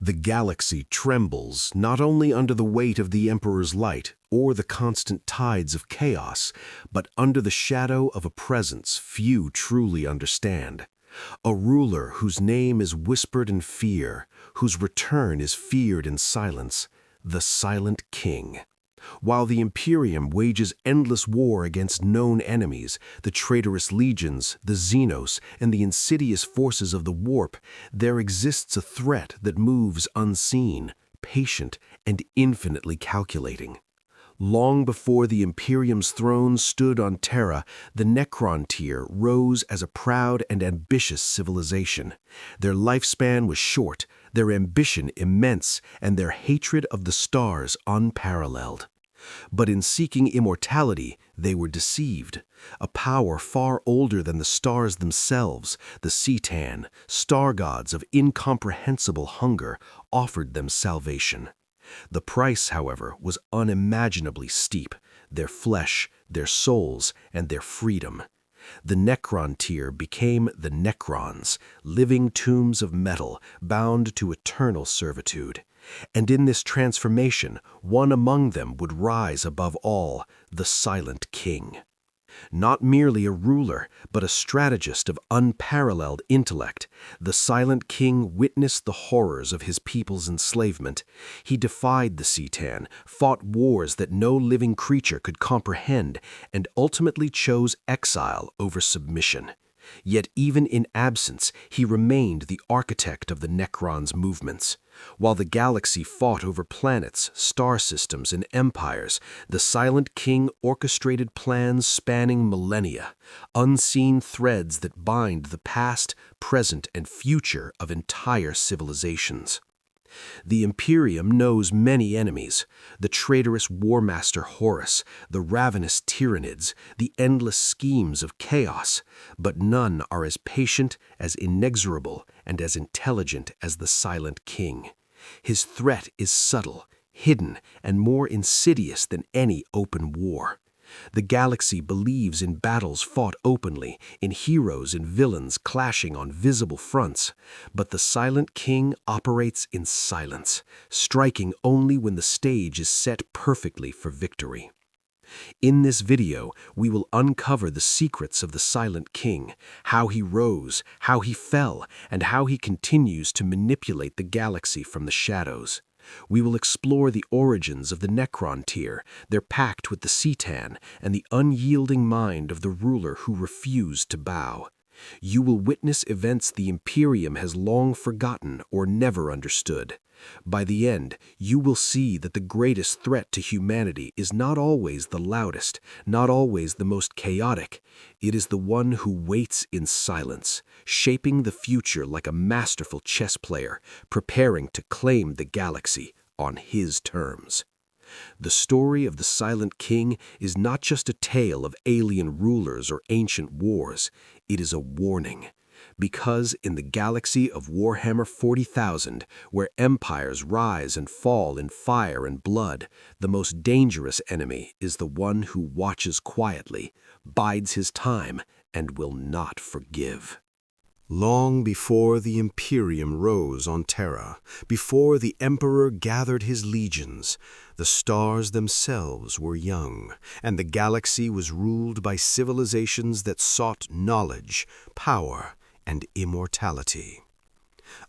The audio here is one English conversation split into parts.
The galaxy trembles not only under the weight of the Emperor's light or the constant tides of chaos, but under the shadow of a presence few truly understand. A ruler whose name is whispered in fear, whose return is feared in silence, the Silent King. While the Imperium wages endless war against known enemies, the traitorous legions, the Xenos, and the insidious forces of the Warp, there exists a threat that moves unseen, patient, and infinitely calculating. Long before the Imperium's throne stood on Terra, the Necron tier rose as a proud and ambitious civilization. Their lifespan was short, their ambition immense, and their hatred of the stars unparalleled. But in seeking immortality, they were deceived. A power far older than the stars themselves, the Cetan, star gods of incomprehensible hunger, offered them salvation. The price, however, was unimaginably steep: their flesh, their souls, and their freedom. The Necron tier became the Necrons, living tombs of metal, bound to eternal servitude. And in this transformation, one among them would rise above all, the Silent King. Not merely a ruler, but a strategist of unparalleled intellect, the Silent King witnessed the horrors of his people's enslavement. He defied the Cetan, fought wars that no living creature could comprehend, and ultimately chose exile over submission. Yet even in absence, he remained the architect of the Necrons' movements. While the galaxy fought over planets, star systems, and empires, the Silent King orchestrated plans spanning millennia, unseen threads that bind the past, present, and future of entire civilizations. The Imperium knows many enemies: the traitorous War Master Horus, the ravenous Tyranids, the endless schemes of chaos, but none are as patient, as inexorable, and as intelligent as the Silent King. His threat is subtle, hidden, and more insidious than any open war. The galaxy believes in battles fought openly, in heroes and villains clashing on visible fronts, but the Silent King operates in silence, striking only when the stage is set perfectly for victory. In this video, we will uncover the secrets of the Silent King, how he rose, how he fell, and how he continues to manipulate the galaxy from the shadows. We will explore the origins of the Necron tier, their pact with the Cetan, and the unyielding mind of the ruler who refused to bow. You will witness events the Imperium has long forgotten or never understood. By the end, you will see that the greatest threat to humanity is not always the loudest, not always the most chaotic. It is the one who waits in silence, shaping the future like a masterful chess player, preparing to claim the galaxy on his terms. The story of the Silent King is not just a tale of alien rulers or ancient wars. It is a warning. Because in the galaxy of Warhammer 40,000, where empires rise and fall in fire and blood, the most dangerous enemy is the one who watches quietly, bides his time, and will not forgive. Long before the Imperium rose on Terra, before the Emperor gathered his legions, the stars themselves were young, and the galaxy was ruled by civilizations that sought knowledge, power, and immortality.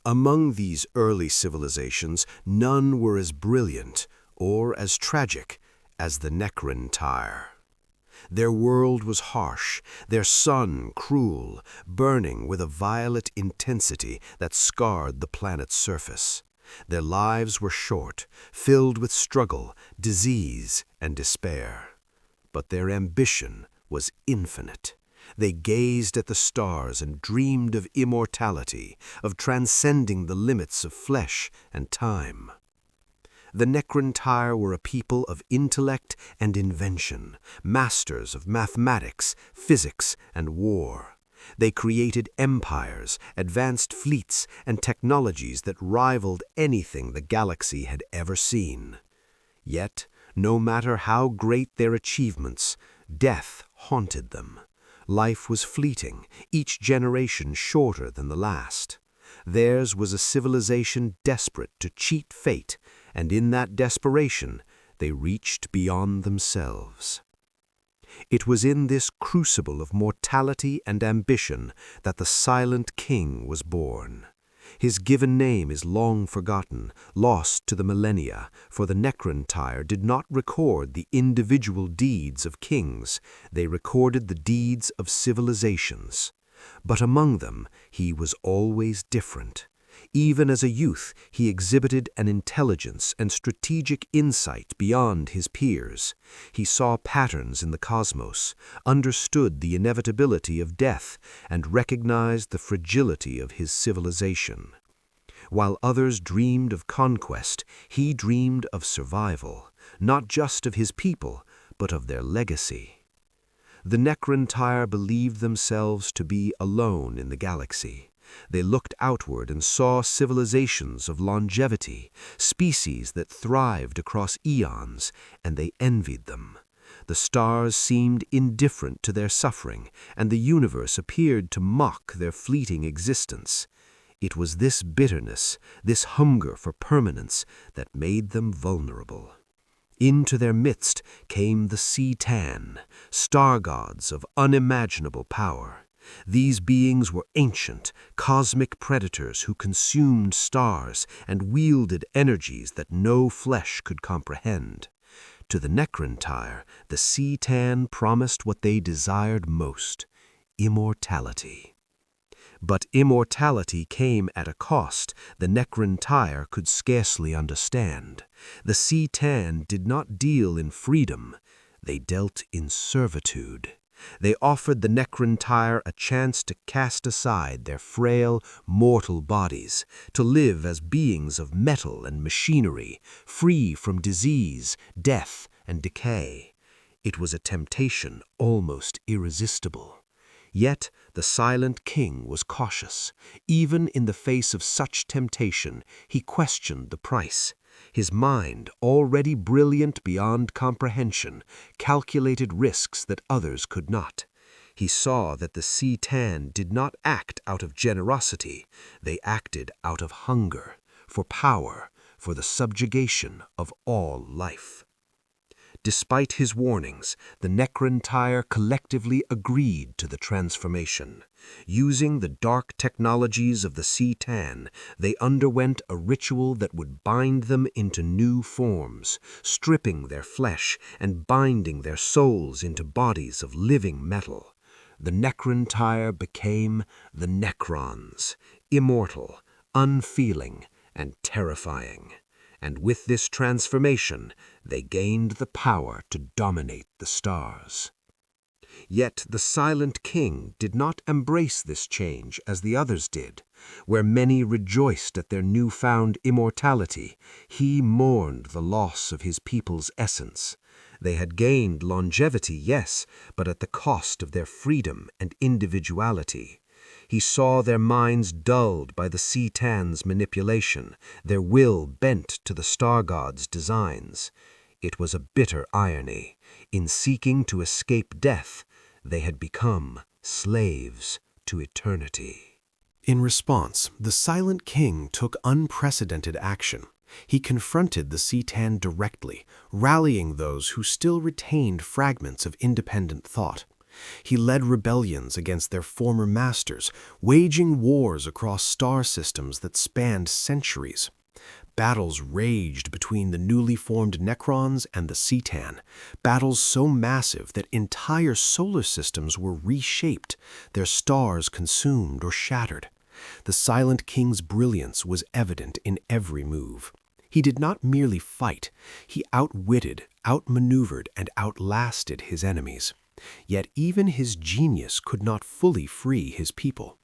Among these early civilizations, none were as brilliant or as tragic as the Necron tier. Their world was harsh, their sun cruel, burning with a violet intensity that scarred the planet's surface. Their lives were short, filled with struggle, disease, and despair. But their ambition was infinite. They gazed at the stars and dreamed of immortality, of transcending the limits of flesh and time. The Necron tier were a people of intellect and invention, masters of mathematics, physics, and war. They created empires, advanced fleets, and technologies that rivaled anything the galaxy had ever seen. Yet, no matter how great their achievements, death haunted them. Life was fleeting, each generation shorter than the last. Theirs was a civilization desperate to cheat fate, and in that desperation, they reached beyond themselves. It was in this crucible of mortality and ambition that the Silent King was born. His given name is long forgotten, lost to the millennia, for the Necron did not record the individual deeds of kings, they recorded the deeds of civilizations. But among them, he was always different. Even as a youth, he exhibited an intelligence and strategic insight beyond his peers. He saw patterns in the cosmos, understood the inevitability of death, and recognized the fragility of his civilization. While others dreamed of conquest, he dreamed of survival, not just of his people, but of their legacy. The Necron believed themselves to be alone in the galaxy. They looked outward and saw civilizations of longevity, species that thrived across eons, and they envied them. The stars seemed indifferent to their suffering, and the universe appeared to mock their fleeting existence. It was this bitterness, this hunger for permanence, that made them vulnerable. Into their midst came the C'tan, star gods of unimaginable power. These beings were ancient, cosmic predators who consumed stars and wielded energies that no flesh could comprehend. To the Necron the C'tan promised what they desired most: immortality. But immortality came at a cost the Necron could scarcely understand. The C'tan did not deal in freedom, they dealt in servitude. They offered the Necron a chance to cast aside their frail, mortal bodies, to live as beings of metal and machinery, free from disease, death, and decay. It was a temptation almost irresistible. Yet the Silent King was cautious. Even in the face of such temptation, he questioned the price. His mind, already brilliant beyond comprehension, calculated risks that others could not. He saw that the C'tan did not act out of generosity, they acted out of hunger, for power, for the subjugation of all life. Despite his warnings, the Necron collectively agreed to the transformation. Using the dark technologies of the C'tan, they underwent a ritual that would bind them into new forms, stripping their flesh and binding their souls into bodies of living metal. The Necron became the Necrons, immortal, unfeeling, and terrifying. And with this transformation, they gained the power to dominate the stars. Yet the Silent King did not embrace this change as the others did. Where many rejoiced at their newfound immortality, he mourned the loss of his people's essence. They had gained longevity, yes, but at the cost of their freedom and individuality. He saw their minds dulled by the C'tan's manipulation, their will bent to the star god's designs. It was a bitter irony. In seeking to escape death, they had become slaves to eternity. In response, the Silent King took unprecedented action. He confronted the C'tan directly, rallying those who still retained fragments of independent thought. He led rebellions against their former masters, waging wars across star systems that spanned centuries. Battles raged between the newly formed Necrons and the C'tan, battles so massive that entire solar systems were reshaped, their stars consumed or shattered. The Silent King's brilliance was evident in every move. He did not merely fight, he outwitted, outmaneuvered, and outlasted his enemies. Yet even his genius could not fully free his people.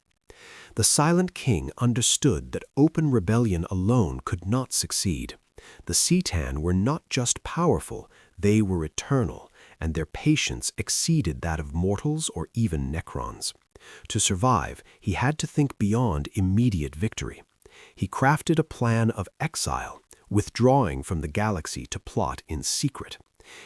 The Silent King understood that open rebellion alone could not succeed. The C'tan were not just powerful, they were eternal, and their patience exceeded that of mortals or even Necrons. To survive, he had to think beyond immediate victory. He crafted a plan of exile, withdrawing from the galaxy to plot in secret.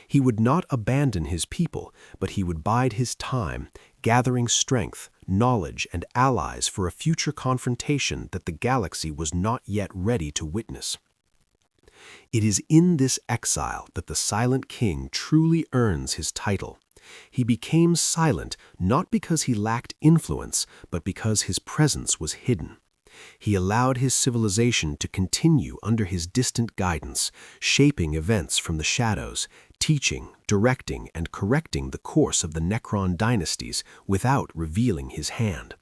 He would not abandon his people, but he would bide his time, gathering strength, knowledge, and allies for a future confrontation that the galaxy was not yet ready to witness. It is in this exile that the Silent King truly earns his title. He became silent not because he lacked influence, but because his presence was hidden. He allowed his civilization to continue under his distant guidance, shaping events from the shadows, teaching, directing, and correcting the course of the Necron dynasties without revealing his hand.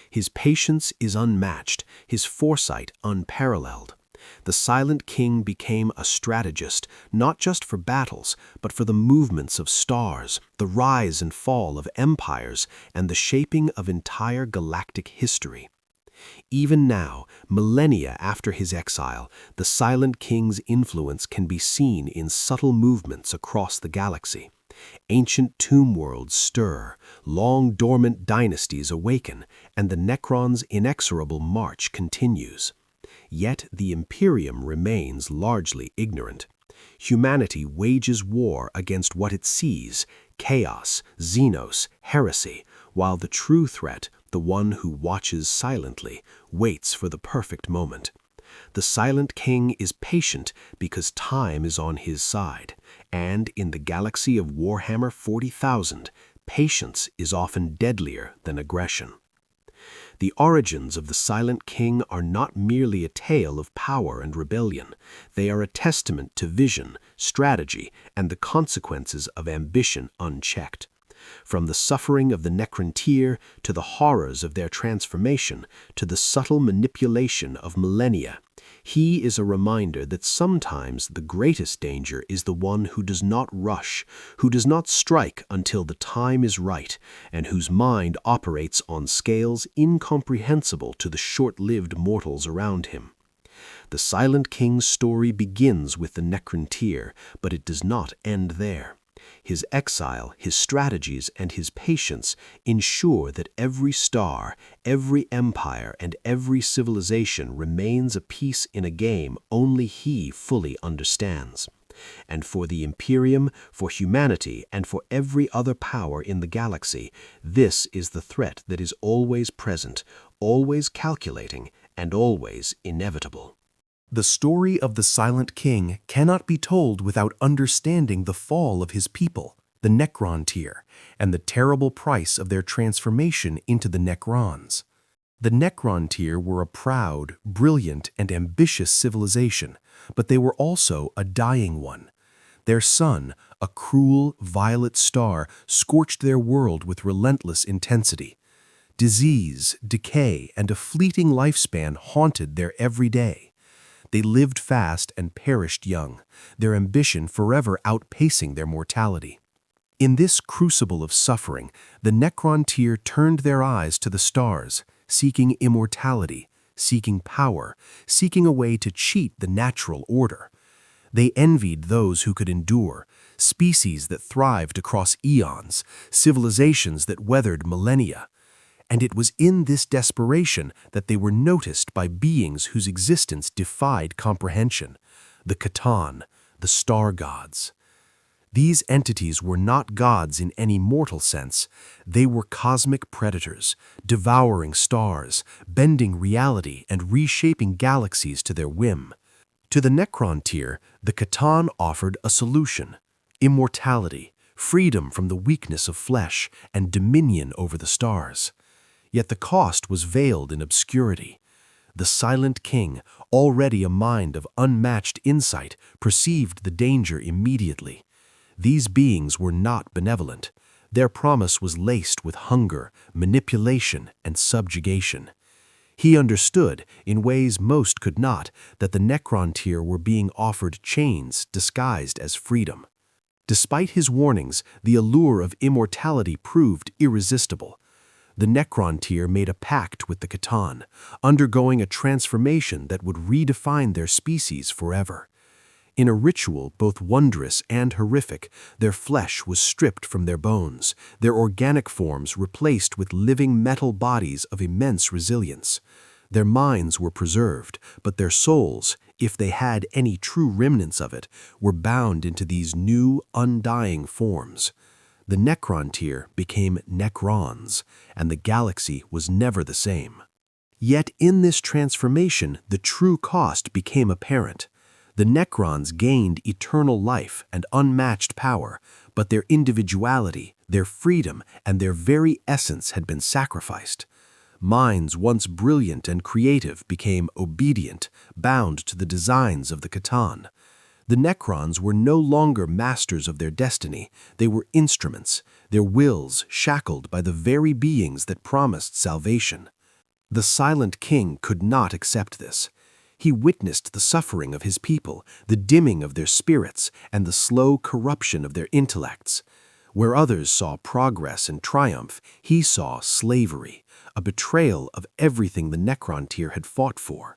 His patience is unmatched, his foresight unparalleled. The Silent King became a strategist, not just for battles, but for the movements of stars, the rise and fall of empires, and the shaping of entire galactic history. Even now, millennia after his exile, the Silent King's influence can be seen in subtle movements across the galaxy. Ancient tomb worlds stir, long-dormant dynasties awaken, and the Necron's inexorable march continues. Yet the Imperium remains largely ignorant. Humanity wages war against what it sees: chaos, xenos, heresy, while the true threat, the one who watches silently, waits for the perfect moment. The Silent King is patient because time is on his side, and in the galaxy of Warhammer 40,000, patience is often deadlier than aggression. The origins of the Silent King are not merely a tale of power and rebellion. They are a testament to vision, strategy, and the consequences of ambition unchecked. From the suffering of the Necron to the horrors of their transformation, to the subtle manipulation of millennia, he is a reminder that sometimes the greatest danger is the one who does not rush, who does not strike until the time is right, and whose mind operates on scales incomprehensible to the short-lived mortals around him. The Silent King's story begins with the Necron, but it does not end there. His exile, his strategies, and his patience ensure that every star, every empire, and every civilization remains a piece in a game only he fully understands. And for the Imperium, for humanity, and for every other power in the galaxy, this is the threat that is always present, always calculating, and always inevitable. The story of the Silent King cannot be told without understanding the fall of his people, the Necron, and the terrible price of their transformation into the Necrons. The Necron were a proud, brilliant, and ambitious civilization, but they were also a dying one. Their sun, a cruel, violet star, scorched their world with relentless intensity. Disease, decay, and a fleeting lifespan haunted their every day. They lived fast and perished young, their ambition forever outpacing their mortality. In this crucible of suffering, the Necron turned their eyes to the stars, seeking immortality, seeking power, seeking a way to cheat the natural order. They envied those who could endure, species that thrived across eons, civilizations that weathered millennia. And it was in this desperation that they were noticed by beings whose existence defied comprehension: the Catan, the star gods. These entities were not gods in any mortal sense. They were cosmic predators, devouring stars, bending reality, and reshaping galaxies to their whim. To the Necron the Catan offered a solution: immortality, freedom from the weakness of flesh, and dominion over the stars. Yet the cost was veiled in obscurity. The Silent King, already a mind of unmatched insight, perceived the danger immediately. These beings were not benevolent. Their promise was laced with hunger, manipulation, and subjugation. He understood, in ways most could not, that the Necron were being offered chains disguised as freedom. Despite his warnings, the allure of immortality proved irresistible. The Necron made a pact with the Catan, undergoing a transformation that would redefine their species forever. In a ritual both wondrous and horrific, their flesh was stripped from their bones, their organic forms replaced with living metal bodies of immense resilience. Their minds were preserved, but their souls, if they had any true remnants of it, were bound into these new, undying forms. The Necron tier became Necrons, and the galaxy was never the same. Yet in this transformation, the true cost became apparent. The Necrons gained eternal life and unmatched power, but their individuality, their freedom, and their very essence had been sacrificed. Minds once brilliant and creative became obedient, bound to the designs of the C'tan. The Necrons were no longer masters of their destiny, they were instruments, their wills shackled by the very beings that promised salvation. The Silent King could not accept this. He witnessed the suffering of his people, the dimming of their spirits, and the slow corruption of their intellects. Where others saw progress and triumph, he saw slavery, a betrayal of everything the Necron tier had fought for.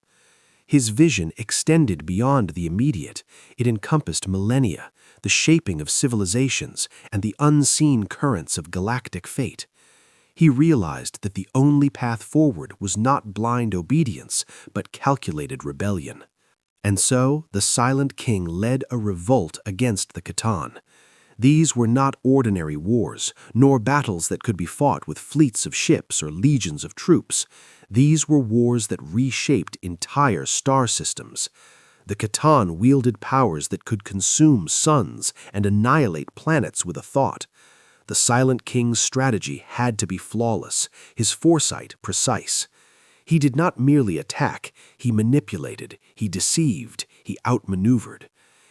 His vision extended beyond the immediate. It encompassed millennia, the shaping of civilizations, and the unseen currents of galactic fate. He realized that the only path forward was not blind obedience, but calculated rebellion. And so the Silent King led a revolt against the C'tan. These were not ordinary wars, nor battles that could be fought with fleets of ships or legions of troops. These were wars that reshaped entire star systems. The C'tan wielded powers that could consume suns and annihilate planets with a thought. The Silent King's strategy had to be flawless, his foresight precise. He did not merely attack, he manipulated, he deceived, he outmaneuvered.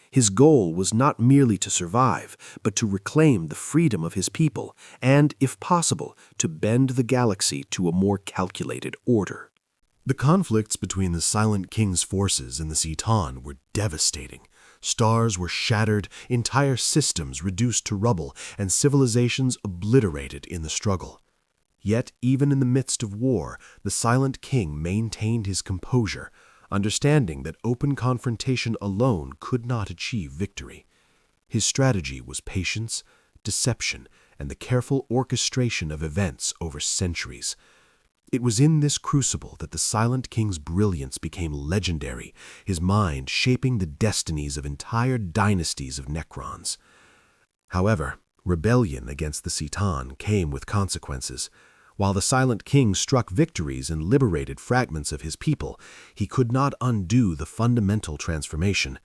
His goal was not merely to survive, but to reclaim the freedom of his people and, if possible, to bend the galaxy to a more calculated order. The conflicts between the Silent King's forces and the C'tan were devastating. Stars were shattered, entire systems reduced to rubble, and civilizations obliterated in the struggle. Yet, even in the midst of war, the Silent King maintained his composure, understanding that open confrontation alone could not achieve victory. His strategy was patience, deception, and the careful orchestration of events over centuries. It was in this crucible that the Silent King's brilliance became legendary, his mind shaping the destinies of entire dynasties of Necrons. However, rebellion against the C'tan came with consequences. While the Silent King struck victories and liberated fragments of his people, he could not undo the fundamental transformation.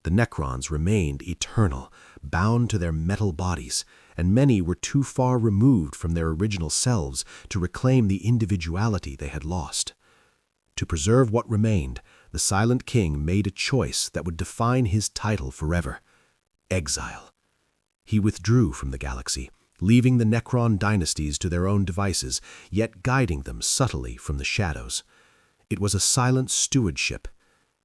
The Necrons remained eternal, bound to their metal bodies, and many were too far removed from their original selves to reclaim the individuality they had lost. To preserve what remained, the Silent King made a choice that would define his title forever: exile. He withdrew from the galaxy, leaving the Necron dynasties to their own devices, yet guiding them subtly from the shadows. It was a silent stewardship.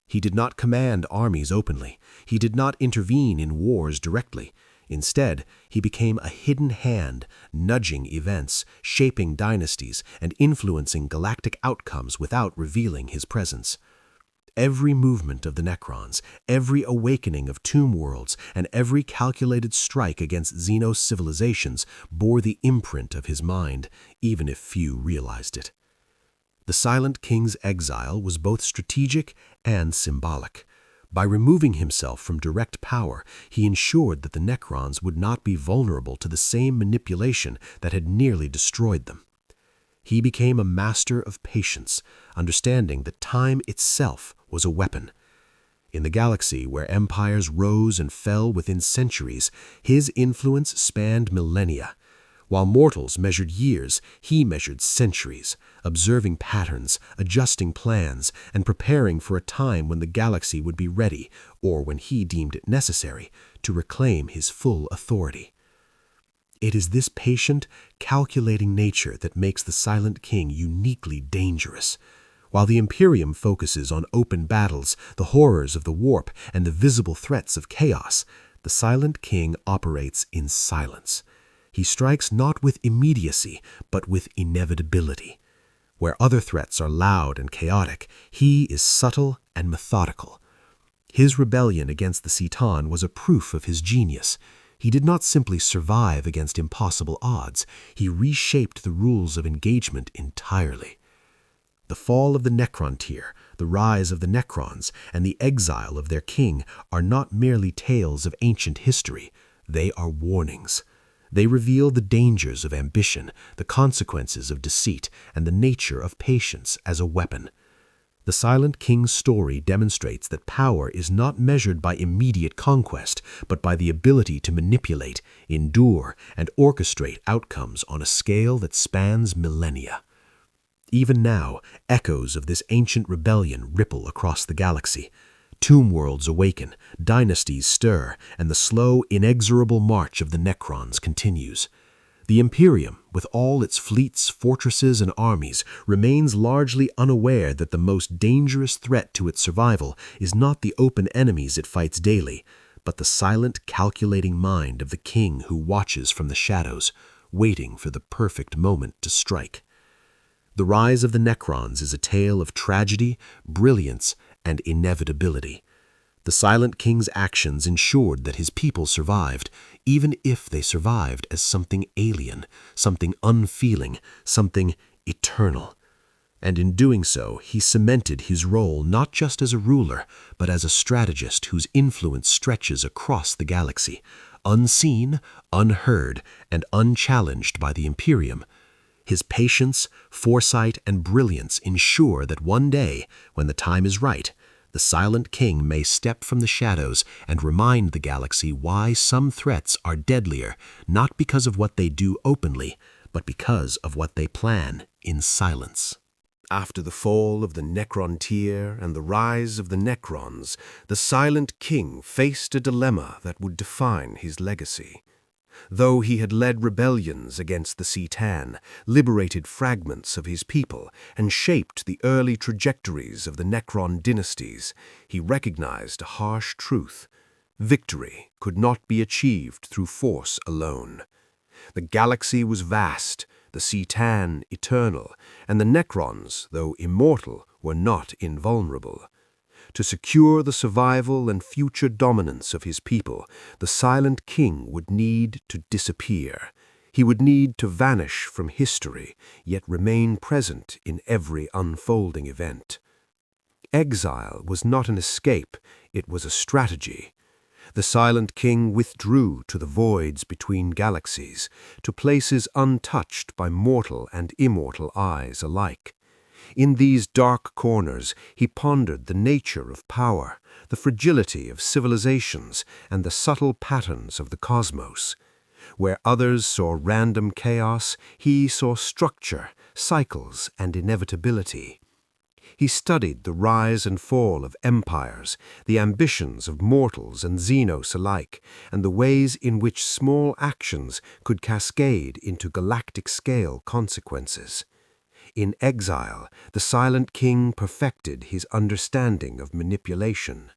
He did not command armies openly. He did not intervene in wars directly. Instead, he became a hidden hand, nudging events, shaping dynasties, and influencing galactic outcomes without revealing his presence. Every movement of the Necrons, every awakening of tomb worlds, and every calculated strike against Xenos civilizations bore the imprint of his mind, even if few realized it. The Silent King's exile was both strategic and symbolic. By removing himself from direct power, he ensured that the Necrons would not be vulnerable to the same manipulation that had nearly destroyed them. He became a master of patience, understanding that time itself was a weapon. In the galaxy where empires rose and fell within centuries, his influence spanned millennia. While mortals measured years, he measured centuries, observing patterns, adjusting plans, and preparing for a time when the galaxy would be ready, or when he deemed it necessary, to reclaim his full authority. It is this patient, calculating nature that makes the Silent King uniquely dangerous. While the Imperium focuses on open battles, the horrors of the warp, and the visible threats of chaos, the Silent King operates in silence. He strikes not with immediacy, but with inevitability. Where other threats are loud and chaotic, he is subtle and methodical. His rebellion against the C'tan was a proof of his genius. He did not simply survive against impossible odds, he reshaped the rules of engagement entirely. The fall of the Necron tier, the rise of the Necrons, and the exile of their king are not merely tales of ancient history, they are warnings. They reveal the dangers of ambition, the consequences of deceit, and the nature of patience as a weapon. The Silent King's story demonstrates that power is not measured by immediate conquest, but by the ability to manipulate, endure, and orchestrate outcomes on a scale that spans millennia. Even now, echoes of this ancient rebellion ripple across the galaxy. Tomb worlds awaken, dynasties stir, and the slow, inexorable march of the Necrons continues. The Imperium, with all its fleets, fortresses, and armies, remains largely unaware that the most dangerous threat to its survival is not the open enemies it fights daily, but the silent, calculating mind of the king who watches from the shadows, waiting for the perfect moment to strike. The rise of the Necrons is a tale of tragedy, brilliance, and inevitability. The Silent King's actions ensured that his people survived, even if they survived as something alien, something unfeeling, something eternal. And in doing so, he cemented his role not just as a ruler, but as a strategist whose influence stretches across the galaxy, unseen, unheard, and unchallenged by the Imperium. His patience, foresight, and brilliance ensure that one day, when the time is right, the Silent King may step from the shadows and remind the galaxy why some threats are deadlier, not because of what they do openly, but because of what they plan in silence. After the fall of the Necron tier and the rise of the Necrons, the Silent King faced a dilemma that would define his legacy. Though he had led rebellions against the C'tan, liberated fragments of his people, and shaped the early trajectories of the Necron dynasties, he recognized a harsh truth. Victory could not be achieved through force alone. The galaxy was vast, the C'tan eternal, and the Necrons, though immortal, were not invulnerable. To secure the survival and future dominance of his people, the Silent King would need to disappear. He would need to vanish from history, yet remain present in every unfolding event. Exile was not an escape, it was a strategy. The Silent King withdrew to the voids between galaxies, to places untouched by mortal and immortal eyes alike. In these dark corners, he pondered the nature of power, the fragility of civilizations, and the subtle patterns of the cosmos. Where others saw random chaos, he saw structure, cycles, and inevitability. He studied the rise and fall of empires, the ambitions of mortals and Xenos alike, and the ways in which small actions could cascade into galactic-scale consequences. In exile, the Silent King perfected his understanding of manipulation.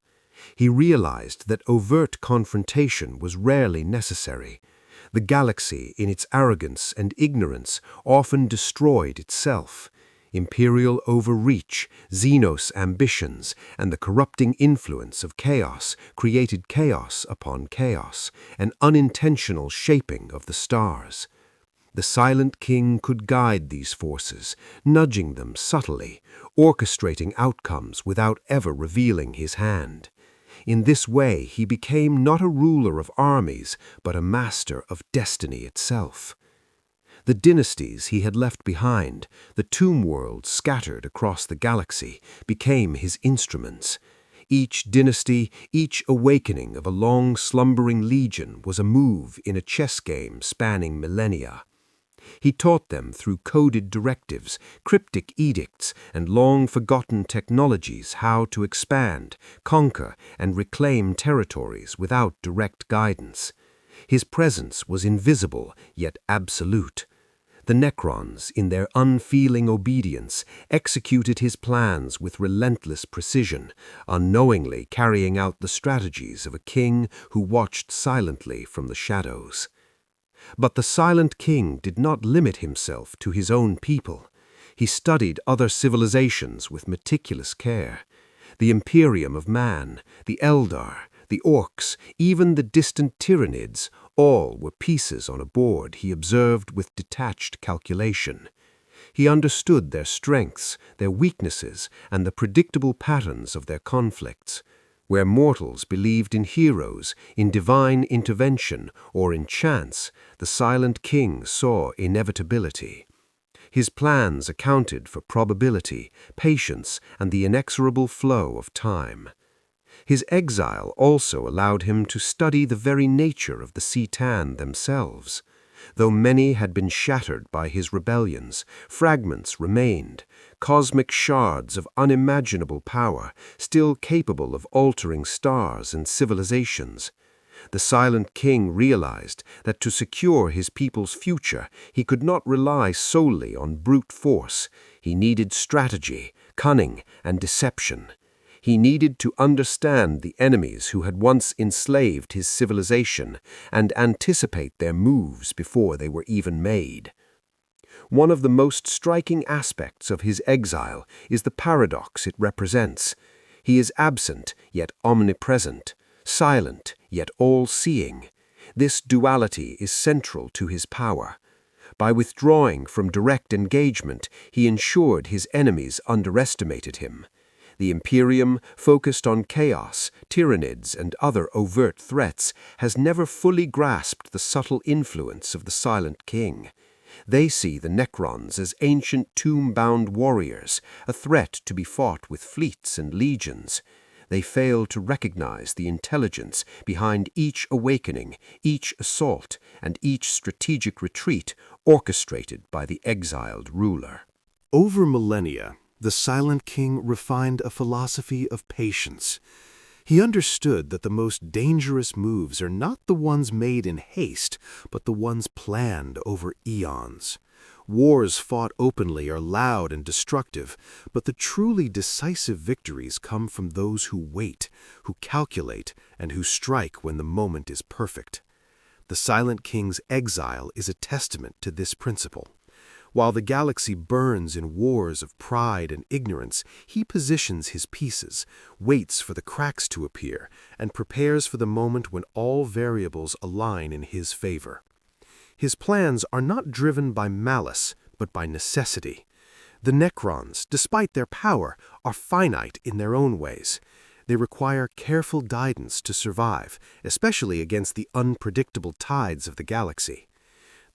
He realized that overt confrontation was rarely necessary. The galaxy, in its arrogance and ignorance, often destroyed itself. Imperial overreach, Xenos ambitions, and the corrupting influence of chaos created chaos upon chaos, an unintentional shaping of the stars. The Silent King could guide these forces, nudging them subtly, orchestrating outcomes without ever revealing his hand. In this way, he became not a ruler of armies, but a master of destiny itself. The dynasties he had left behind, the tomb worlds scattered across the galaxy, became his instruments. Each dynasty, each awakening of a long slumbering legion was a move in a chess game spanning millennia. He taught them through coded directives, cryptic edicts, and long-forgotten technologies how to expand, conquer, and reclaim territories without direct guidance. His presence was invisible, yet absolute. The Necrons, in their unfeeling obedience, executed his plans with relentless precision, unknowingly carrying out the strategies of a king who watched silently from the shadows. But the Silent King did not limit himself to his own people. He studied other civilizations with meticulous care. The Imperium of Man, the Eldar, the Orcs, even the distant Tyranids, all were pieces on a board he observed with detached calculation. He understood their strengths, their weaknesses, and the predictable patterns of their conflicts. Where mortals believed in heroes, in divine intervention, or in chance, the Silent King saw inevitability. His plans accounted for probability, patience, and the inexorable flow of time. His exile also allowed him to study the very nature of the Citan themselves. Though many had been shattered by his rebellions, fragments remained, cosmic shards of unimaginable power, still capable of altering stars and civilizations. The Silent King realized that to secure his people's future, he could not rely solely on brute force. He needed strategy, cunning, and deception. He needed to understand the enemies who had once enslaved his civilization and anticipate their moves before they were even made. One of the most striking aspects of his exile is the paradox it represents. He is absent, yet omnipresent, silent, yet all-seeing. This duality is central to his power. By withdrawing from direct engagement, he ensured his enemies underestimated him. The Imperium, focused on chaos, tyrannids, and other overt threats, has never fully grasped the subtle influence of the Silent King. They see the Necrons as ancient tomb-bound warriors, a threat to be fought with fleets and legions. They fail to recognize the intelligence behind each awakening, each assault, and each strategic retreat orchestrated by the exiled ruler. Over millennia, the Silent King refined a philosophy of patience. He understood that the most dangerous moves are not the ones made in haste, but the ones planned over eons. Wars fought openly are loud and destructive, but the truly decisive victories come from those who wait, who calculate, and who strike when the moment is perfect. The Silent King's exile is a testament to this principle. While the galaxy burns in wars of pride and ignorance, he positions his pieces, waits for the cracks to appear, and prepares for the moment when all variables align in his favor. His plans are not driven by malice, but by necessity. The Necrons, despite their power, are finite in their own ways. They require careful guidance to survive, especially against the unpredictable tides of the galaxy.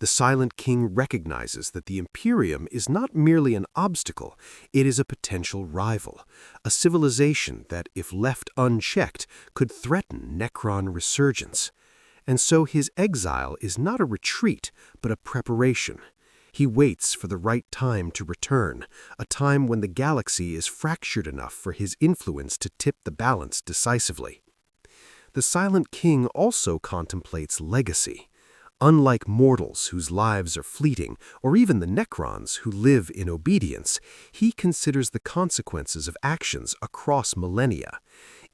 The Silent King recognizes that the Imperium is not merely an obstacle, it is a potential rival, a civilization that, if left unchecked, could threaten Necron resurgence. And so his exile is not a retreat, but a preparation. He waits for the right time to return, a time when the galaxy is fractured enough for his influence to tip the balance decisively. The Silent King also contemplates legacy. Unlike mortals whose lives are fleeting, or even the Necrons who live in obedience, he considers the consequences of actions across millennia.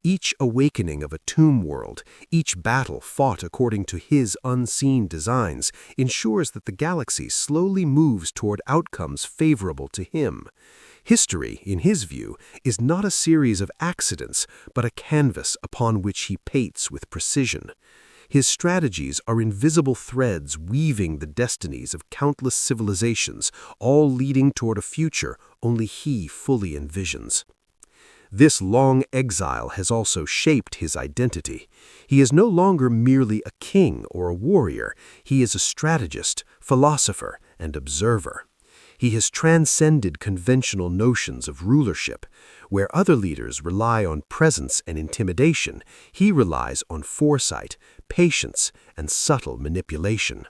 Each awakening of a tomb world, each battle fought according to his unseen designs, ensures that the galaxy slowly moves toward outcomes favorable to him. History, in his view, is not a series of accidents, but a canvas upon which he paints with precision. His strategies are invisible threads weaving the destinies of countless civilizations, all leading toward a future only he fully envisions. This long exile has also shaped his identity. He is no longer merely a king or a warrior. He is a strategist, philosopher, and observer. He has transcended conventional notions of rulership. Where other leaders rely on presence and intimidation, he relies on foresight, patience, and subtle manipulation.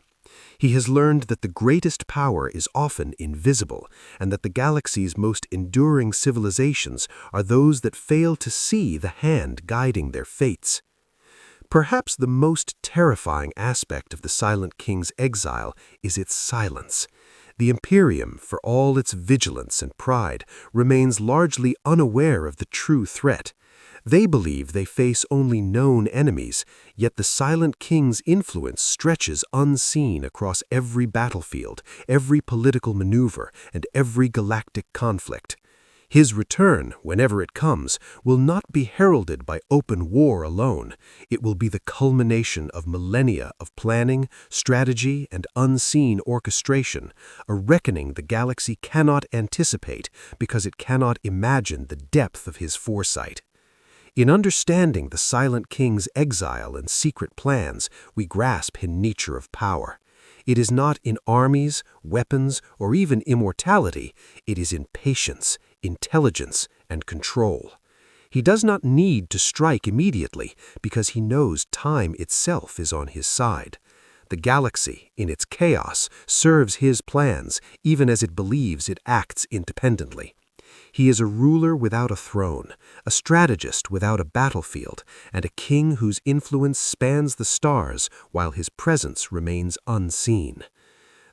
He has learned that the greatest power is often invisible, and that the galaxy's most enduring civilizations are those that fail to see the hand guiding their fates. Perhaps the most terrifying aspect of the Silent King's exile is its silence. The Imperium, for all its vigilance and pride, remains largely unaware of the true threat. They believe they face only known enemies, yet the Silent King's influence stretches unseen across every battlefield, every political maneuver, and every galactic conflict. His return, whenever it comes, will not be heralded by open war alone. It will be the culmination of millennia of planning, strategy, and unseen orchestration, a reckoning the galaxy cannot anticipate because it cannot imagine the depth of his foresight. In understanding the Silent King's exile and secret plans, we grasp his nature of power. It is not in armies, weapons, or even immortality. It is in patience, intelligence, and control. He does not need to strike immediately because he knows time itself is on his side. The galaxy, in its chaos, serves his plans, even as it believes it acts independently. He is a ruler without a throne, a strategist without a battlefield, and a king whose influence spans the stars while his presence remains unseen.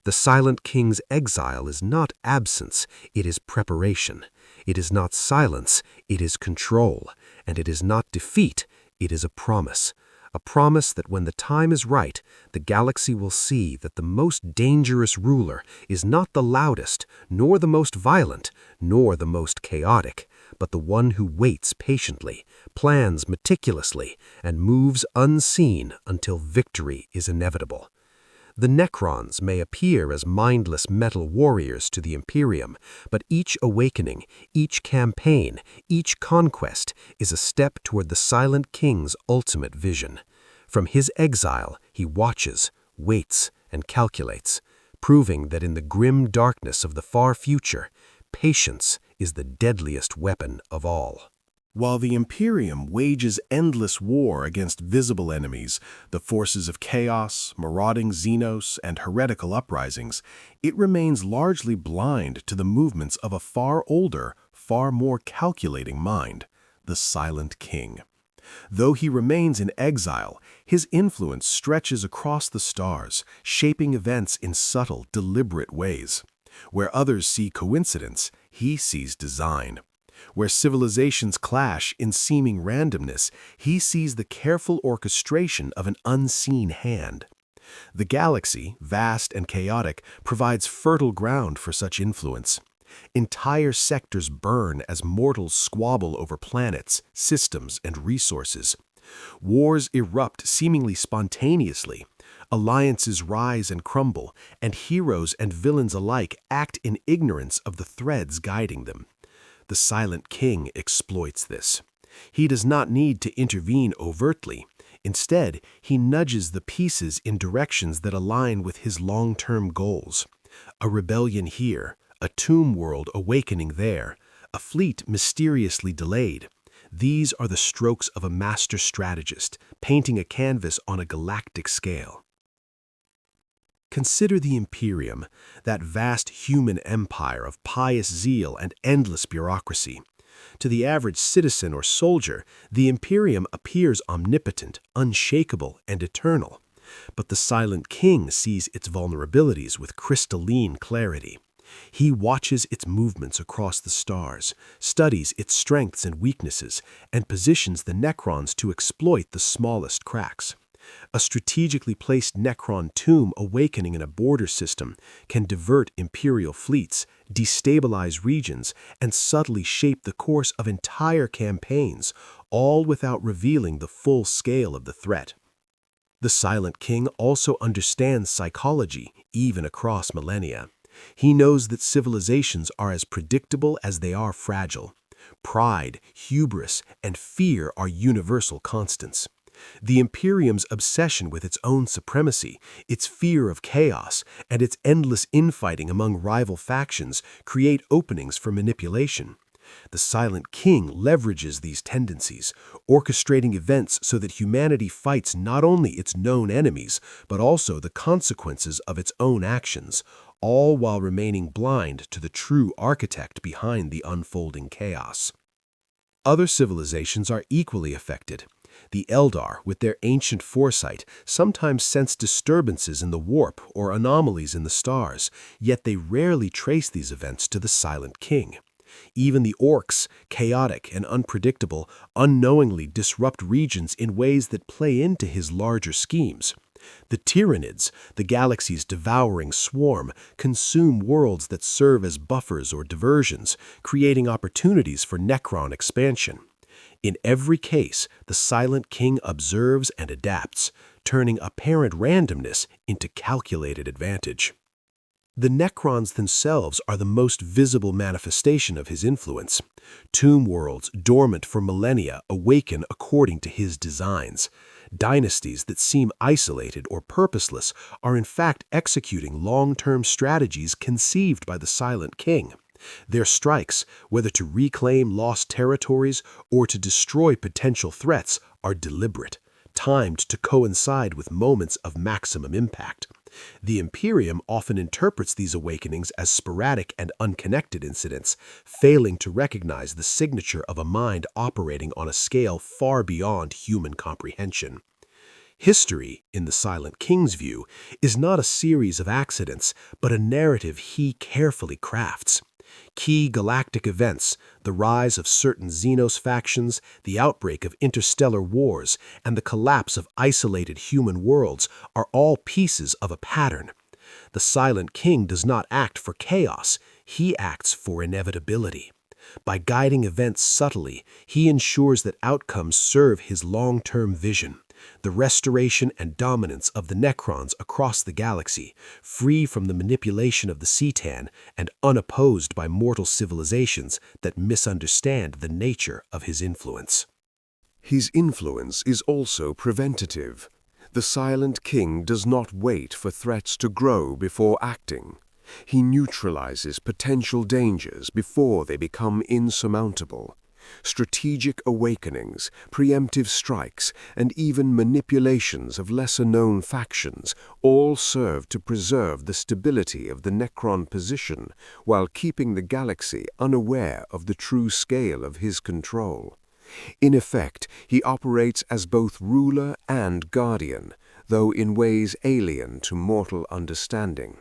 The Silent King's exile is not absence, it is preparation. It is not silence, it is control. And it is not defeat, it is a promise. A promise that when the time is right, the galaxy will see that the most dangerous ruler is not the loudest, nor the most violent, nor the most chaotic, but the one who waits patiently, plans meticulously, and moves unseen until victory is inevitable. The Necrons may appear as mindless metal warriors to the Imperium, but each awakening, each campaign, each conquest is a step toward the Silent King's ultimate vision. From his exile, he watches, waits, and calculates, proving that in the grim darkness of the far future, patience is the deadliest weapon of all. While the Imperium wages endless war against visible enemies, the forces of chaos, marauding Xenos, and heretical uprisings, it remains largely blind to the movements of a far older, far more calculating mind, the Silent King. Though he remains in exile, his influence stretches across the stars, shaping events in subtle, deliberate ways. Where others see coincidence, he sees design. Where civilizations clash in seeming randomness, he sees the careful orchestration of an unseen hand. The galaxy, vast and chaotic, provides fertile ground for such influence. Entire sectors burn as mortals squabble over planets, systems, and resources. Wars erupt seemingly spontaneously. Alliances rise and crumble, and heroes and villains alike act in ignorance of the threads guiding them. The Silent King exploits this. He does not need to intervene overtly. Instead, he nudges the pieces in directions that align with his long-term goals. A rebellion here, a tomb world awakening there, a fleet mysteriously delayed. These are the strokes of a master strategist, painting a canvas on a galactic scale. Consider the Imperium, that vast human empire of pious zeal and endless bureaucracy. To the average citizen or soldier, the Imperium appears omnipotent, unshakable, and eternal. But the Silent King sees its vulnerabilities with crystalline clarity. He watches its movements across the stars, studies its strengths and weaknesses, and positions the Necrons to exploit the smallest cracks. A strategically placed Necron tomb awakening in a border system can divert Imperial fleets, destabilize regions, and subtly shape the course of entire campaigns, all without revealing the full scale of the threat. The Silent King also understands psychology, even across millennia. He knows that civilizations are as predictable as they are fragile. Pride, hubris, and fear are universal constants. The Imperium's obsession with its own supremacy, its fear of chaos, and its endless infighting among rival factions create openings for manipulation. The Silent King leverages these tendencies, orchestrating events so that humanity fights not only its known enemies, but also the consequences of its own actions, all while remaining blind to the true architect behind the unfolding chaos. Other civilizations are equally affected. The Eldar, with their ancient foresight, sometimes sense disturbances in the warp or anomalies in the stars, yet they rarely trace these events to the Silent King. Even the Orcs, chaotic and unpredictable, unknowingly disrupt regions in ways that play into his larger schemes. The Tyranids, the galaxy's devouring swarm, consume worlds that serve as buffers or diversions, creating opportunities for Necron expansion. In every case, the Silent King observes and adapts, turning apparent randomness into calculated advantage. The Necrons themselves are the most visible manifestation of his influence. Tomb worlds, dormant for millennia, awaken according to his designs. Dynasties that seem isolated or purposeless are in fact executing long-term strategies conceived by the Silent King. Their strikes, whether to reclaim lost territories or to destroy potential threats, are deliberate, timed to coincide with moments of maximum impact. The Imperium often interprets these awakenings as sporadic and unconnected incidents, failing to recognize the signature of a mind operating on a scale far beyond human comprehension. History, in the Silent King's view, is not a series of accidents, but a narrative he carefully crafts. Key galactic events, the rise of certain Xenos factions, the outbreak of interstellar wars, and the collapse of isolated human worlds are all pieces of a pattern. The Silent King does not act for chaos, he acts for inevitability. By guiding events subtly, he ensures that outcomes serve his long-term vision, the restoration and dominance of the Necrons across the galaxy, free from the manipulation of the Cetan and unopposed by mortal civilizations that misunderstand the nature of his influence. His influence is also preventative. The Silent King does not wait for threats to grow before acting. He neutralizes potential dangers before they become insurmountable. Strategic awakenings, preemptive strikes, and even manipulations of lesser-known factions all serve to preserve the stability of the Necron position while keeping the galaxy unaware of the true scale of his control. In effect, he operates as both ruler and guardian, though in ways alien to mortal understanding.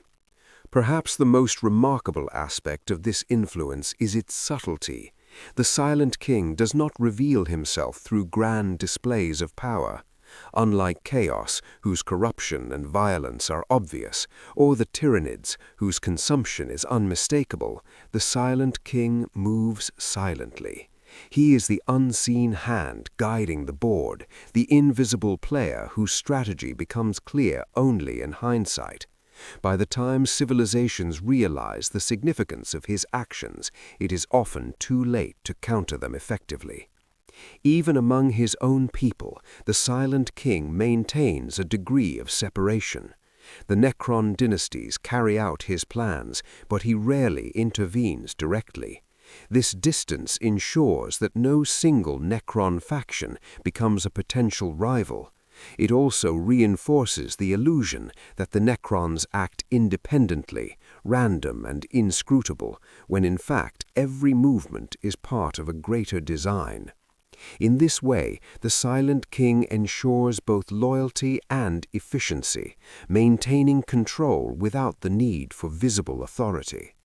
Perhaps the most remarkable aspect of this influence is its subtlety. The Silent King does not reveal himself through grand displays of power. Unlike Chaos, whose corruption and violence are obvious, or the Tyranids, whose consumption is unmistakable, the Silent King moves silently. He is the unseen hand guiding the board, the invisible player whose strategy becomes clear only in hindsight. By the time civilizations realize the significance of his actions, it is often too late to counter them effectively. Even among his own people, the Silent King maintains a degree of separation. The Necron dynasties carry out his plans, but he rarely intervenes directly. This distance ensures that no single Necron faction becomes a potential rival. It also reinforces the illusion that the Necrons act independently, random and inscrutable, when in fact every movement is part of a greater design. In this way, the Silent King ensures both loyalty and efficiency, maintaining control without the need for visible authority.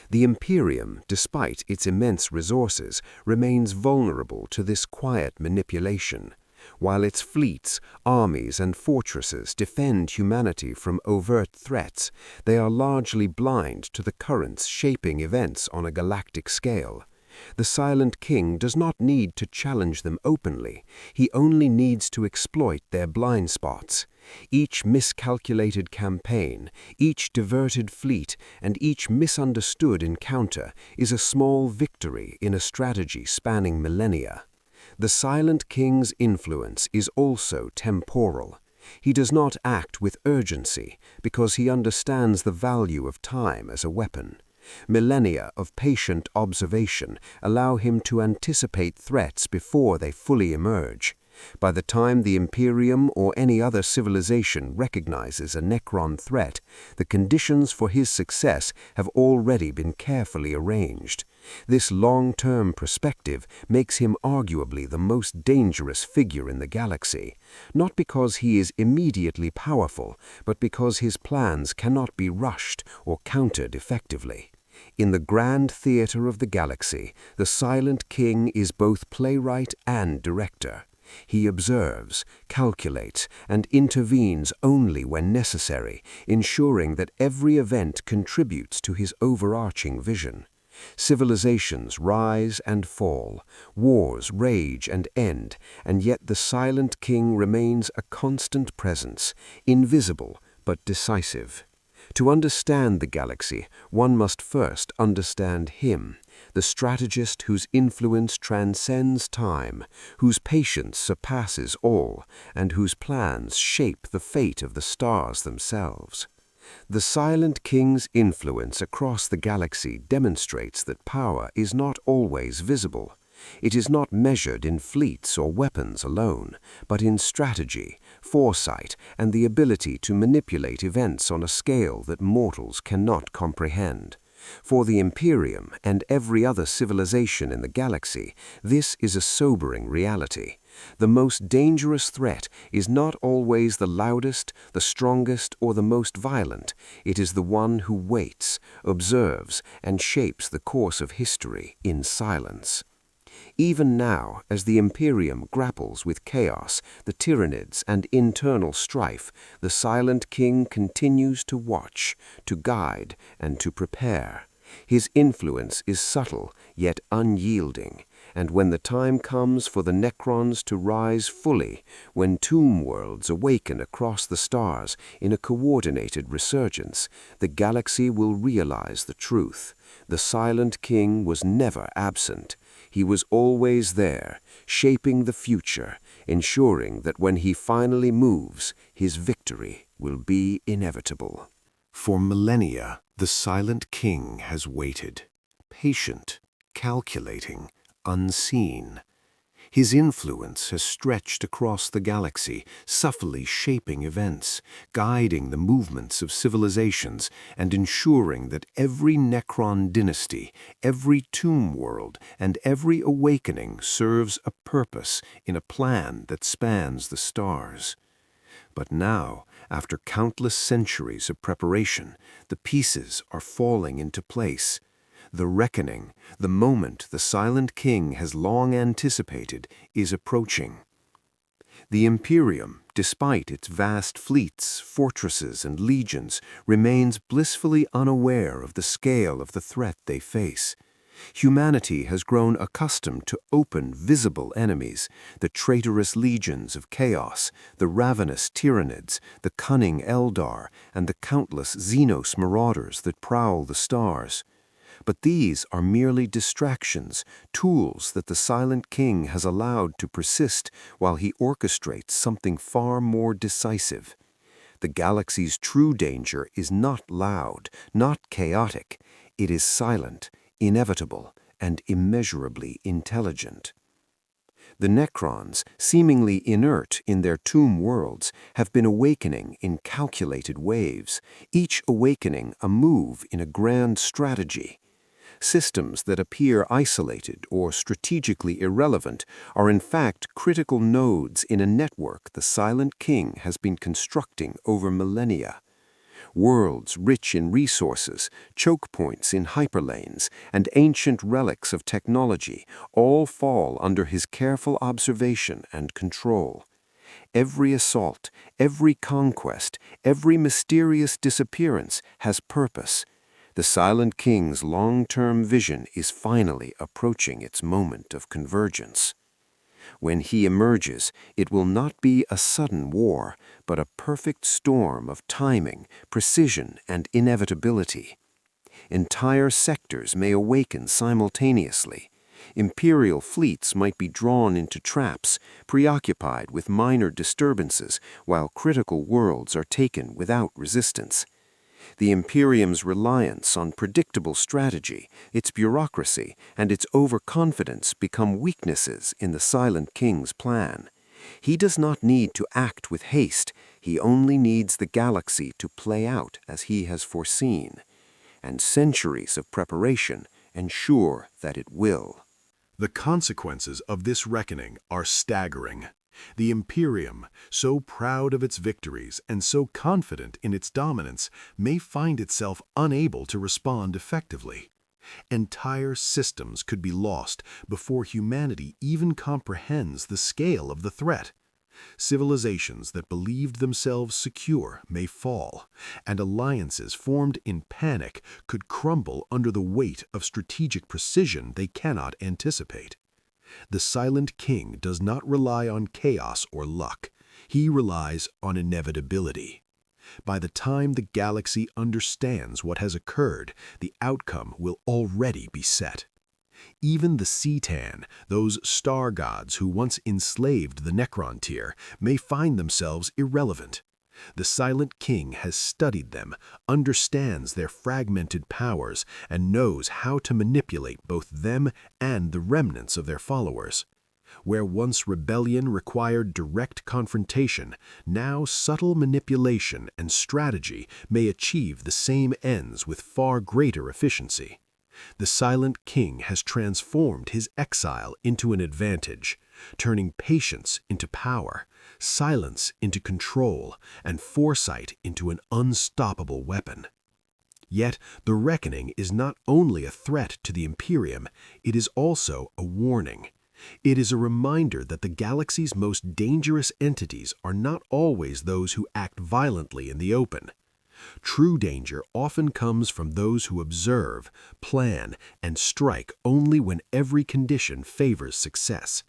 The Imperium, despite its immense resources, remains vulnerable to this quiet manipulation. While its fleets, armies, and fortresses defend humanity from overt threats, they are largely blind to the currents shaping events on a galactic scale. The Silent King does not need to challenge them openly. He only needs to exploit their blind spots. Each miscalculated campaign, each diverted fleet, and each misunderstood encounter is a small victory in a strategy spanning millennia. The Silent King's influence is also temporal. He does not act with urgency because he understands the value of time as a weapon. Millennia of patient observation allow him to anticipate threats before they fully emerge. By the time the Imperium or any other civilization recognizes a Necron threat, the conditions for his success have already been carefully arranged. This long-term perspective makes him arguably the most dangerous figure in the galaxy, not because he is immediately powerful, but because his plans cannot be rushed or countered effectively. In the grand theater of the galaxy, the Silent King is both playwright and director. He observes, calculates, and intervenes only when necessary, ensuring that every event contributes to his overarching vision. Civilizations rise and fall, wars rage and end, and yet the Silent King remains a constant presence, invisible but decisive. To understand the galaxy, one must first understand him, the strategist whose influence transcends time, whose patience surpasses all, and whose plans shape the fate of the stars themselves. The Silent King's influence across the galaxy demonstrates that power is not always visible. It is not measured in fleets or weapons alone, but in strategy, foresight, and the ability to manipulate events on a scale that mortals cannot comprehend. For the Imperium and every other civilization in the galaxy, this is a sobering reality. The most dangerous threat is not always the loudest, the strongest, or the most violent. It is the one who waits, observes, and shapes the course of history in silence. Even now, as the Imperium grapples with chaos, the Tyranids, and internal strife, the Silent King continues to watch, to guide, and to prepare. His influence is subtle, yet unyielding, and when the time comes for the Necrons to rise fully, when tomb worlds awaken across the stars in a coordinated resurgence, the galaxy will realize the truth. The Silent King was never absent. He was always there, shaping the future, ensuring that when he finally moves, his victory will be inevitable. For millennia, the Silent King has waited, patient, calculating, unseen. His influence has stretched across the galaxy, subtly shaping events, guiding the movements of civilizations, and ensuring that every Necron dynasty, every tomb world, and every awakening serves a purpose in a plan that spans the stars. But now, after countless centuries of preparation, the pieces are falling into place. The reckoning, the moment the Silent King has long anticipated, is approaching. The Imperium, despite its vast fleets, fortresses, and legions, remains blissfully unaware of the scale of the threat they face. Humanity has grown accustomed to open, visible enemies, the traitorous legions of chaos, the ravenous Tyranids, the cunning Eldar, and the countless Xenos marauders that prowl the stars. But these are merely distractions, tools that the Silent King has allowed to persist while he orchestrates something far more decisive. The galaxy's true danger is not loud, not chaotic. It is silent, inevitable, and immeasurably intelligent. The Necrons, seemingly inert in their tomb worlds, have been awakening in calculated waves, each awakening a move in a grand strategy. Systems that appear isolated or strategically irrelevant are in fact critical nodes in a network the Silent King has been constructing over millennia. Worlds rich in resources, choke points in hyperlanes, and ancient relics of technology all fall under his careful observation and control. Every assault, every conquest, every mysterious disappearance has purpose. The Silent King's long-term vision is finally approaching its moment of convergence. When he emerges, it will not be a sudden war, but a perfect storm of timing, precision, and inevitability. Entire sectors may awaken simultaneously. Imperial fleets might be drawn into traps, preoccupied with minor disturbances, while critical worlds are taken without resistance. The Imperium's reliance on predictable strategy, its bureaucracy, and its overconfidence become weaknesses in the Silent King's plan. He does not need to act with haste, he only needs the galaxy to play out as he has foreseen. And centuries of preparation ensure that it will. The consequences of this reckoning are staggering. The Imperium, so proud of its victories and so confident in its dominance, may find itself unable to respond effectively. Entire systems could be lost before humanity even comprehends the scale of the threat. Civilizations that believed themselves secure may fall, and alliances formed in panic could crumble under the weight of strategic precision they cannot anticipate. The Silent King does not rely on chaos or luck. He relies on inevitability. By the time the galaxy understands what has occurred, the outcome will already be set. Even the Cetan, those star gods who once enslaved the Necron tier, may find themselves irrelevant. The Silent King has studied them, understands their fragmented powers, and knows how to manipulate both them and the remnants of their followers. Where once rebellion required direct confrontation, now subtle manipulation and strategy may achieve the same ends with far greater efficiency. The Silent King has transformed his exile into an advantage, turning patience into power, silence into control, and foresight into an unstoppable weapon. Yet the reckoning is not only a threat to the Imperium, it is also a warning. It is a reminder that the galaxy's most dangerous entities are not always those who act violently in the open. True danger often comes from those who observe, plan, and strike only when every condition favors success.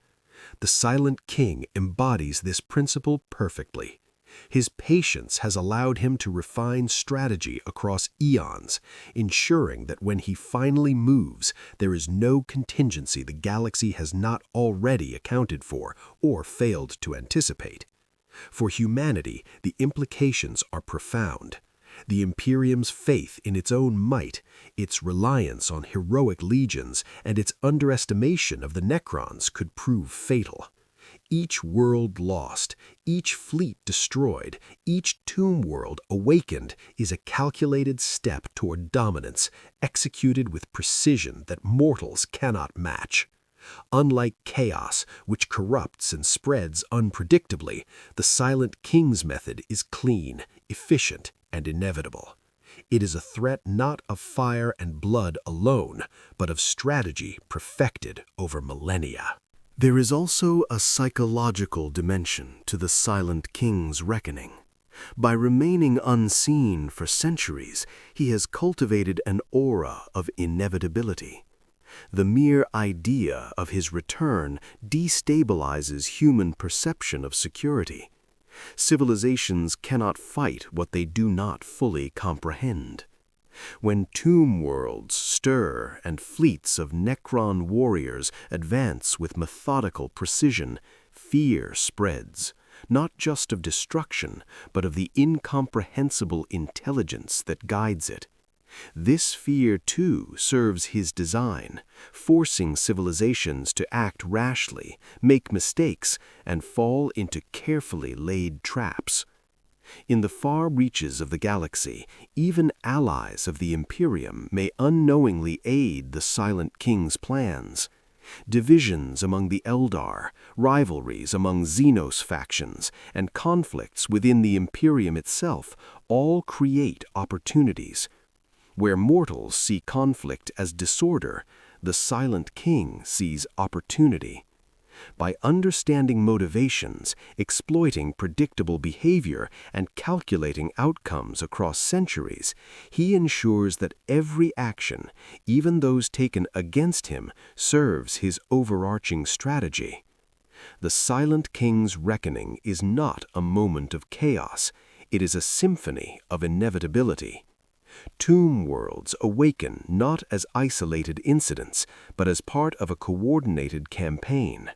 The Silent King embodies this principle perfectly. His patience has allowed him to refine strategy across eons, ensuring that when he finally moves, there is no contingency the galaxy has not already accounted for or failed to anticipate. For humanity, the implications are profound. The Imperium's faith in its own might, its reliance on heroic legions, and its underestimation of the Necrons could prove fatal. Each world lost, each fleet destroyed, each tomb world awakened is a calculated step toward dominance, executed with precision that mortals cannot match. Unlike chaos, which corrupts and spreads unpredictably, the Silent King's method is clean, efficient, and inevitable. It is a threat not of fire and blood alone, but of strategy perfected over millennia. There is also a psychological dimension to the Silent King's reckoning. By remaining unseen for centuries, he has cultivated an aura of inevitability. The mere idea of his return destabilizes human perception of security. Civilizations cannot fight what they do not fully comprehend. When tomb worlds stir and fleets of Necron warriors advance with methodical precision, fear spreads, not just of destruction, but of the incomprehensible intelligence that guides it. This fear, too, serves his design, forcing civilizations to act rashly, make mistakes, and fall into carefully laid traps. In the far reaches of the galaxy, even allies of the Imperium may unknowingly aid the Silent King's plans. Divisions among the Eldar, rivalries among Xenos factions, and conflicts within the Imperium itself all create opportunities. Where mortals see conflict as disorder, the Silent King sees opportunity. By understanding motivations, exploiting predictable behavior, and calculating outcomes across centuries, he ensures that every action, even those taken against him, serves his overarching strategy. The Silent King's reckoning is not a moment of chaos, it is a symphony of inevitability. Tomb worlds awaken not as isolated incidents, but as part of a coordinated campaign.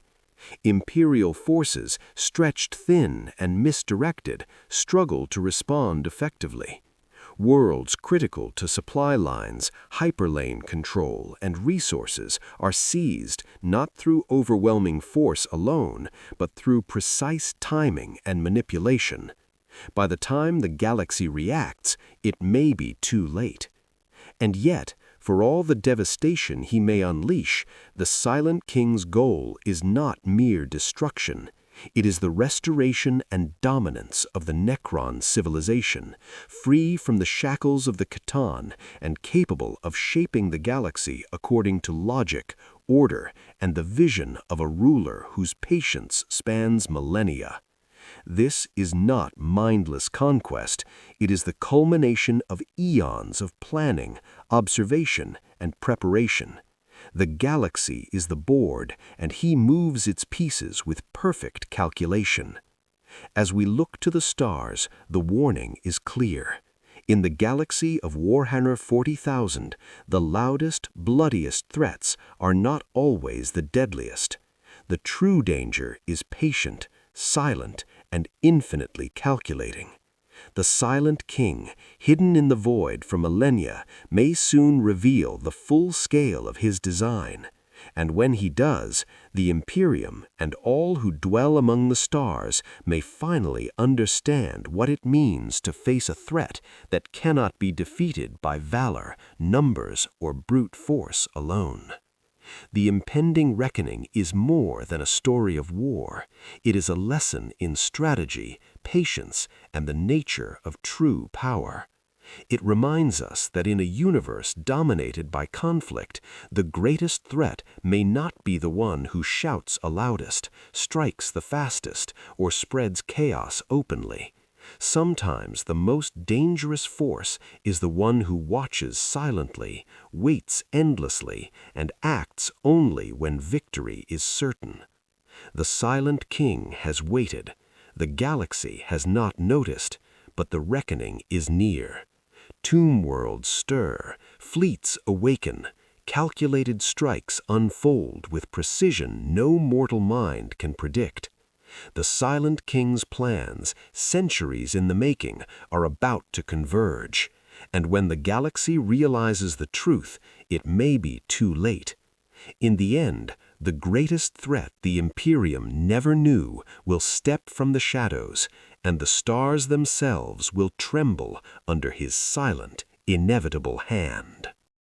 Imperial forces, stretched thin and misdirected, struggle to respond effectively. Worlds critical to supply lines, hyperlane control, and resources are seized not through overwhelming force alone, but through precise timing and manipulation. By the time the galaxy reacts, it may be too late. And yet, for all the devastation he may unleash, the Silent King's goal is not mere destruction. It is the restoration and dominance of the Necron civilization, free from the shackles of the Catan and capable of shaping the galaxy according to logic, order, and the vision of a ruler whose patience spans millennia. This is not mindless conquest, it is the culmination of eons of planning, observation, and preparation. The galaxy is the board, and he moves its pieces with perfect calculation. As we look to the stars, the warning is clear. In the galaxy of Warhammer 40,000, the loudest, bloodiest threats are not always the deadliest. The true danger is patient, silent, and infinitely calculating. The Silent King, hidden in the void for millennia, may soon reveal the full scale of his design. And when he does, the Imperium and all who dwell among the stars may finally understand what it means to face a threat that cannot be defeated by valor, numbers, or brute force alone. The impending reckoning is more than a story of war. It is a lesson in strategy, patience, and the nature of true power. It reminds us that in a universe dominated by conflict, the greatest threat may not be the one who shouts aloudest, strikes the fastest, or spreads chaos openly. Sometimes the most dangerous force is the one who watches silently, waits endlessly, and acts only when victory is certain. The Silent King has waited. The galaxy has not noticed, but the reckoning is near. Tomb worlds stir, fleets awaken, calculated strikes unfold with precision no mortal mind can predict. The Silent King's plans, centuries in the making, are about to converge. And when the galaxy realizes the truth, it may be too late. In the end, the greatest threat the Imperium never knew will step from the shadows, and the stars themselves will tremble under his silent, inevitable hand.